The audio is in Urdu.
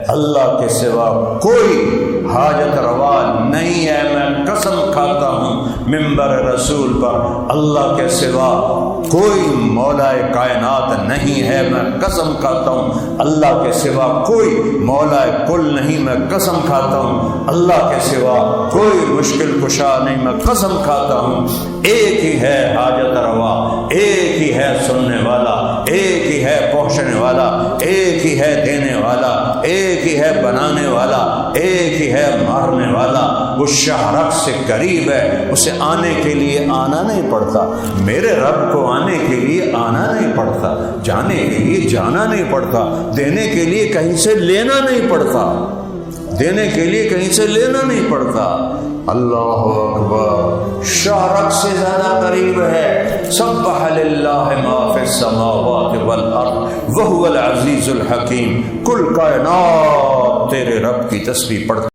اللہ کے سوا کوئی حاجت روا نہیں ہے۔ میں قسم کھاتا ہوں منبر رسول پر، اللہ کے سوا کوئی مولا کائنات نہیں ہے۔ میں قسم کھاتا ہوں اللہ کے سوا کوئی مولا کل نہیں۔ میں قسم کھاتا ہوں اللہ کے سوا کوئی مشکل کشا نہیں۔ میں قسم کھاتا ہوں ایک ہی ہے حاجت روا، ایک ہی ہے سننے والا، ایک ہی ہے پہنچنے والا، ایک ہی ہے دینے والا، ایک ہی ہے بنانے والا، ایک ہی ہے مارنے والا۔ وہ شہرک سے قریب ہے، اسے آنے کے لیے آنا نہیں پڑتا۔ میرے رب کو آنے کے لیے آنا نہیں پڑتا، جانے کے لیے جانا نہیں پڑتا، دینے کے لیے کہیں سے لینا نہیں پڑتا، دینے کے لیے کہیں سے لینا نہیں پڑتا۔ اللہ اکبر، شہرک سے زیادہ قریب ہے۔ سبح للہ ما فی السماوات والارض وہو العزیز الحکیم۔ کل کائنات تیرے رب کی تسبیح پڑھتا